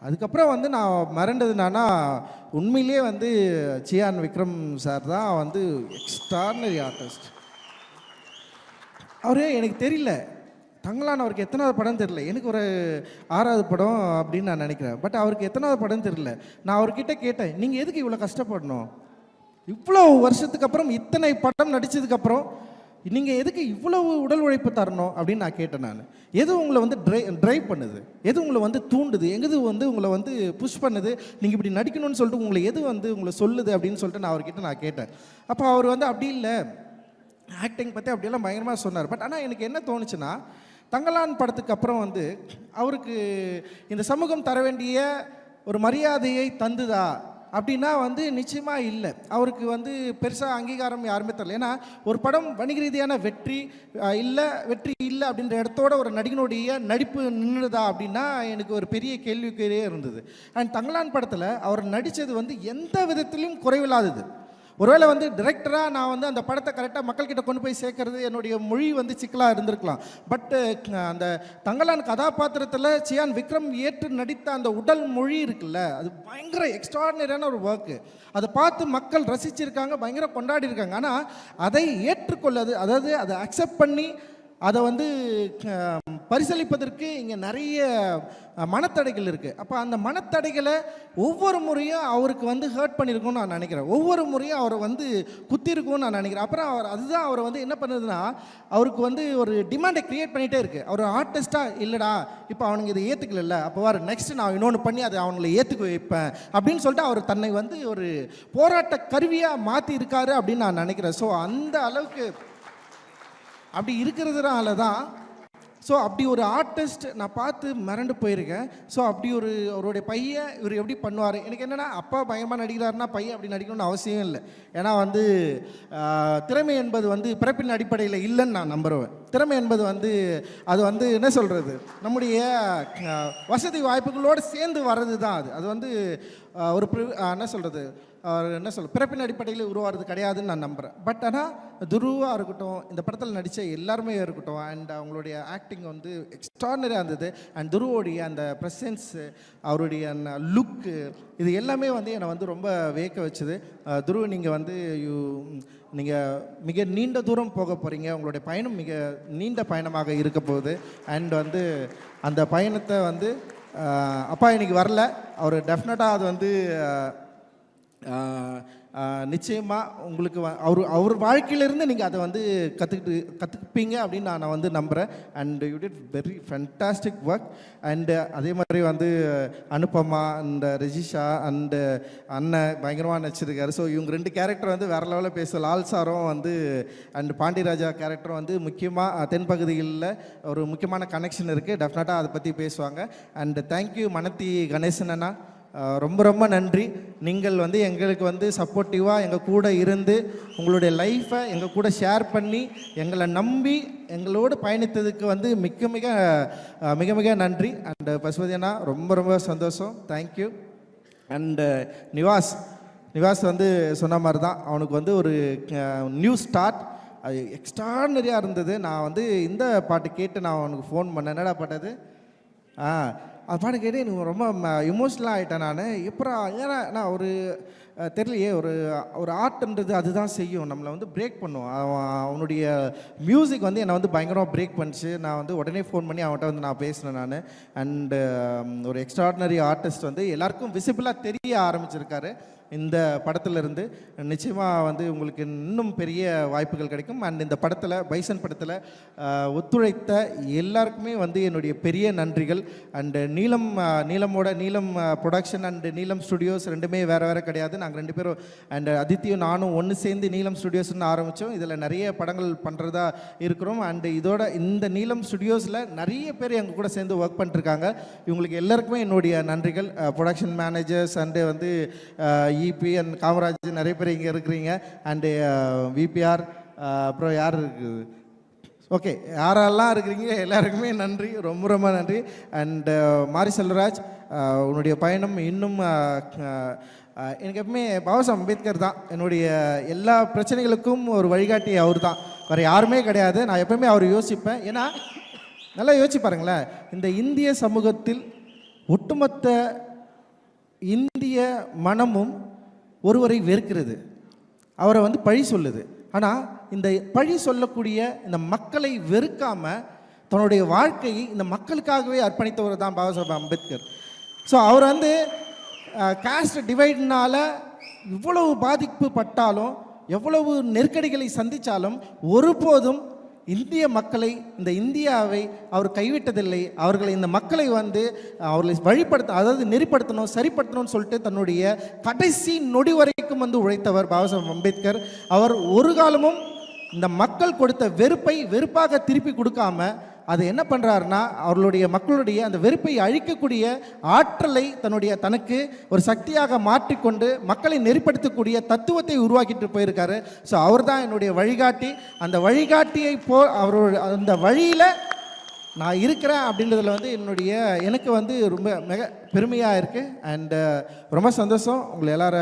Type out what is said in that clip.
அதுக்கப்புறம் வந்து நான் மறந்தது என்னன்னா, உண்மையிலேயே வந்து சியான் விக்ரம் சார் தான் வந்து எக்ஸ்ட்ரார்டினரி ஆர்டிஸ்ட். அவரு எனக்கு தெரியல. தங்கலான் அவருக்கு எத்தனாவது படம் தெரியல. எனக்கு ஒரு 6வது படம் அப்படின்னு நான் நினைக்கிறேன். பட் அவருக்கு எத்தனாவது படம் தெரியல. நான் அவர்கிட்ட கேட்டேன், "நீங்க எதுக்கு இவ்வளோ கஷ்டப்படணும்? இவ்வளோ வருஷத்துக்கு அப்புறம் இத்தனை படம் நடிச்சதுக்கப்புறம் நீங்கள் எதுக்கு இவ்வளவு உடல் உழைப்பு தரணும்?" அப்படின்னு நான் கேட்டேன். நான் எது உங்களை வந்து ட்ரைவ் பண்ணுது, எது உங்களை வந்து தூண்டுது, எது வந்து உங்களை வந்து புஷ் பண்ணுது, நீங்கள் இப்படி நடிக்கணும்னு சொல்லிட்டு உங்களை எது வந்து உங்களை சொல்லுது அப்படின்னு சொல்லிட்டு நான் அவர்கிட்ட நான் கேட்டேன். அப்போ அவர் வந்து அப்படி இல்லை, ஆக்டிங் பற்றி அப்படியெல்லாம் பயங்கரமாக சொன்னார். பட் ஆனால் எனக்கு என்ன தோணுச்சுன்னா, தங்கலான் படத்துக்கு அப்புறம் வந்து அவருக்கு இந்த சமூகம் தர வேண்டிய ஒரு மரியாதையை தந்துதா அப்படின்னா வந்து நிச்சயமாக இல்லை. அவருக்கு வந்து பெருசாக அங்கீகாரம் யாருமே தரல. ஏன்னா ஒரு படம் வணிக ரீதியான வெற்றி இல்லை அப்படின்ற இடத்தோட ஒரு நடிகனுடைய நடிப்பு நின்றுதா அப்படின்னா எனக்கு ஒரு பெரிய கேள்விக்குறியே இருந்தது. அண்ட் தங்கலான் படத்தில் அவர் நடித்தது வந்து எந்த விதத்திலையும் குறைவில்லாதது. ஒருவேளை வந்து டிரெக்டராக நான் வந்து அந்த படத்தை கரெக்டாக மக்கள்கிட்ட கொண்டு போய் சேர்க்கறது என்னுடைய மொழி வந்து சிக்கலாக இருந்திருக்கலாம். பட்டு அந்த தங்கலான் கதாபாத்திரத்தில் சியான் விக்ரம் ஏற்று நடித்த அந்த உடல் மொழி இருக்குல்ல, அது பயங்கர எக்ஸ்ட்ராடினரியான ஒரு ஒர்க்கு. அதை பார்த்து மக்கள் ரசிச்சிருக்காங்க, பயங்கர கொண்டாடி இருக்காங்க. ஆனால் அதை ஏற்றுக்கொள்ளது, அதாவது அதை அக்செப்ட் பண்ணி அதை வந்து பரிசளிப்பதற்கு இங்கே நிறைய மனத்தடைகள் இருக்குது. அப்போ அந்த மனத்தடைகளை ஒவ்வொரு முறையும் அவருக்கு வந்து ஹர்ட் பண்ணியிருக்கும்னு நான் நினைக்கிறேன். ஒவ்வொரு முறையும் அவரை வந்து குத்திருக்கும்னு நான் நினைக்கிறேன். அப்புறம் அதுதான் அவரை வந்து என்ன பண்ணுதுன்னா, அவருக்கு வந்து ஒரு டிமாண்டை க்ரியேட் பண்ணிகிட்டே இருக்குது. அவர் ஆர்டிஸ்ட்டாக இல்லைடா, இப்போ அவனுங்க இதை ஏற்றுக்கல, அப்போ வர நெக்ஸ்ட் நான் இன்னொன்று பண்ணி அதை அவங்களை ஏற்றுக்க வைப்பேன் அப்படின்னு சொல்லிட்டு அவர் தன்னை வந்து ஒரு போராட்ட கருவியாக மாற்றி இருக்காரு அப்படின்னு நான் நினைக்கிறேன். ஸோ அந்த அளவுக்கு அப்படி இருக்கிறதுனால தான், ஸோ அப்படி ஒரு ஆர்டிஸ்ட் நான் பார்த்து மிரண்டு போயிருக்கேன். ஸோ அப்படி ஒரு அவருடைய பையன் இவர் எப்படி பண்ணுவார், எனக்கு என்னென்னா, அப்பா பயங்கரமாக நடிக்கிறாருன்னா பையன் அப்படி நடிக்கணும்னு அவசியம் இல்லை. ஏன்னா வந்து திறமை என்பது வந்து பிறப்பின் அடிப்படையில் இல்லைன்னு நான் நம்புவேன். திறமை என்பது வந்து அது வந்து என்ன சொல்கிறது, நம்முடைய வசதி வாய்ப்புகளோடு சேர்ந்து வர்றது தான். அது வந்து ஒரு என்ன சொல்கிறது, பிறப்பின் அடிப்படையில் உருவாகிறது கிடையாதுன்னு நான் நம்புகிறேன். பட் ஆனால் துருவாக இருக்கட்டும், இந்த படத்தில் நடித்த எல்லாருமே இருக்கட்டும், அண்ட் அவங்களுடைய ஆக்டிங் வந்து எக்ஸ்ட்ராடினரியாக இருந்தது. அண்ட் துருவோடைய அந்த ப்ரெசன்ஸு, அவருடைய லுக்கு, இது எல்லாமே வந்து என்னை வந்து ரொம்ப வியக்க வச்சுது. துருவ நீங்கள் வந்து நீங்கள் மிக நீண்ட தூரம் போக போகிறீங்க. உங்களுடைய பயணம் மிக நீண்ட பயணமாக இருக்க போகுது. அண்ட் வந்து அந்த பயணத்தை வந்து அப்பா இன்னைக்கு வரல, அவர் டெஃபினட்டாக அது வந்து நிச்சயமாக உங்களுக்கு அவர் வாழ்க்கையிலேருந்து நீங்கள் அதை வந்து கற்றுப்பீங்க அப்படின்னு நான் வந்து நம்புகிறேன். And you did very fantastic work. And அதே மாதிரி வந்து அனுபமா அண்ட் ரெஜிஷா அண்டு அண்ணன் பயங்கரமாக நடிச்சிருக்காரு. ஸோ இவங்க 2 கேரக்டர் வந்து வேறு லெவலில் பேச, லால் சாரும் வந்து அண்டு பாண்டியராஜா கேரக்டரும் வந்து முக்கியமாக தென்பகுதிகளில் ஒரு முக்கியமான கனெக்ஷன் இருக்குது. டெஃபினட்டாக அதை பற்றி பேசுவாங்க. அண்டு தேங்க்யூ மனத்தி கணேசன் அண்ணா, ரொம்ப ரொம்ப நன்றி. நீங்கள் வந்து எங்களுக்கு வந்து சப்போர்ட்டிவாக எங்கள் கூட இருந்து உங்களுடைய லைஃப்பை எங்கள் கூட ஷேர் பண்ணி எங்களை நம்பி எங்களோடு பயணித்ததுக்கு வந்து மிக மிக மிக மிக நன்றி. அண்டு பசுபதி அண்ணா ரொம்ப ரொம்ப சந்தோஷம், தேங்க்யூ. அண்டு நிவாஸ் வந்து சொன்ன மாதிரி தான், அவனுக்கு வந்து ஒரு நியூ ஸ்டார்ட், அது எக்ஸ்ட்ராடினரியாக இருந்தது. நான் வந்து இந்த பாட்டு கேட்டு நான் அவனுக்கு ஃபோன் பண்ணேன், என்னடா பாட்டது, அது பாட்டு கேட்டு எனக்கு ரொம்ப இமோஷ்னலாக ஆகிட்டேன் நான். எப்படா, ஏன்னா நான் ஒரு தெரியலையே, ஒரு ஆர்ட்ன்றது அதுதான் செய்யும், நம்மளை வந்து பிரேக் பண்ணும். அவனுடைய மியூசிக் வந்து என்னை வந்து பயங்கரமாக பிரேக் பண்ணிச்சு. நான் வந்து உடனே ஃபோன் பண்ணி அவன்கிட்ட வந்து நான் பேசினேன் நான். அண்டு ஒரு எக்ஸ்ட்ராடினரி ஆர்டிஸ்ட் வந்து எல்லாருக்கும் விசிபிளாக தெரிய ஆரம்பிச்சிருக்காரு இந்த படத்திலிருந்து. நிச்சயமாக வந்து உங்களுக்கு இன்னும் பெரிய வாய்ப்புகள் கிடைக்கும். அண்ட் இந்த படத்தில், பைசன் படத்தில் ஒத்துழைத்த எல்லாருக்குமே வந்து என்னுடைய பெரிய நன்றிகள். அண்டு நீலம் ப்ரொடக்ஷன் அண்டு நீலம் ஸ்டுடியோஸ் ரெண்டுமே வேறு கிடையாது. நாங்கள் 2 பேரும் அண்ட் அதித்தியும் நானும் ஒன்று சேர்ந்து நீலம் ஸ்டுடியோஸ்ன்னு ஆரம்பித்தோம். இதில் நிறைய படங்கள் பண்ணுறதா இருக்கிறோம். அண்டு இந்த நீலம் ஸ்டுடியோஸில் நிறைய பேர் எங்கள் கூட சேர்ந்து ஒர்க் பண்ணிட்டுருக்காங்க. இவங்களுக்கு எல்லாருக்குமே என்னுடைய நன்றிகள். ப்ரொடக்ஷன் மேனேஜர்ஸ் அண்டு வந்து இபி அண்ட் காமராஜ் நிறைய பேர் இங்கே இருக்கிறீங்க. அண்டு விபிஆர், அப்புறம் யார் இருக்குது, ஓகே, யாரெல்லாம் இருக்கிறீங்க எல்லாருக்குமே நன்றி, ரொம்ப ரொம்ப நன்றி. அண்டு மாரி செல்வராஜ், உன்னுடைய பயணம் இன்னும் எனக்கு எப்பவுமே பாபாசாஹேப் அம்பேத்கர் தான் என்னுடைய எல்லா பிரச்சனைகளுக்கும் ஒரு வழிகாட்டி. அவர் தான், வேறு யாருமே கிடையாது. நான் எப்பவுமே அவர் யோசிப்பேன். ஏன்னா நல்லா யோசிச்சு பாருங்களேன், இந்த இந்திய சமூகத்தில் ஒட்டுமொத்த இந்திய மனமும் ஒருவரை வெறுக்கிறது, அவரை வந்து பழி சொல்லுது. ஆனால் இந்த பழி சொல்லக்கூடிய இந்த மக்களை வெறுக்காம தன்னுடைய வாழ்க்கையை இந்த மக்களுக்காகவே அர்ப்பணித்தவர் தான் பாபா சாஹேப் அம்பேத்கர். ஸோ அவர் வந்து காஸ்ட் டிவைட்னால இவ்வளவு பாதிப்பு பட்டாலும், எவ்வளவு நெருக்கடிகளை சந்தித்தாலும் ஒருபோதும் இந்திய மக்களை, இந்த இந்தியாவை அவர் கைவிட்டதில்லை. அவர்களை, இந்த மக்களை வந்து அவர்களை வழிபடுத்த, அதாவது நெறிப்படுத்தணும், சரிப்படுத்தணும்னு சொல்லிட்டு தன்னுடைய கடைசி நொடி வரைக்கும் வந்து உழைத்தவர் பாபா சாஹேப் அம்பேத்கர். அவர் ஒரு காலமும் இந்த மக்கள் கொடுத்த வெறுப்பை வெறுப்பாக திருப்பி கொடுக்காம அது என்ன பண்ணுறாருன்னா, அவர்களுடைய மக்களுடைய அந்த வெறுப்பை அழிக்கக்கூடிய ஆற்றலை தனக்கு ஒரு சக்தியாக மாற்றிக்கொண்டு மக்களை நெறிப்படுத்தக்கூடிய தத்துவத்தை உருவாக்கிட்டு போயிருக்காரு. ஸோ அவர் தான் என்னுடைய வழிகாட்டி. அந்த வழிகாட்டியை அவரோட அந்த வழியில் நான் இருக்கிறேன் அப்படின்றதுல வந்து எனக்கு வந்து ரொம்ப மிக பெருமையாக இருக்குது. அண்டு ரொம்ப சந்தோஷம் உங்களை எல்லாரும்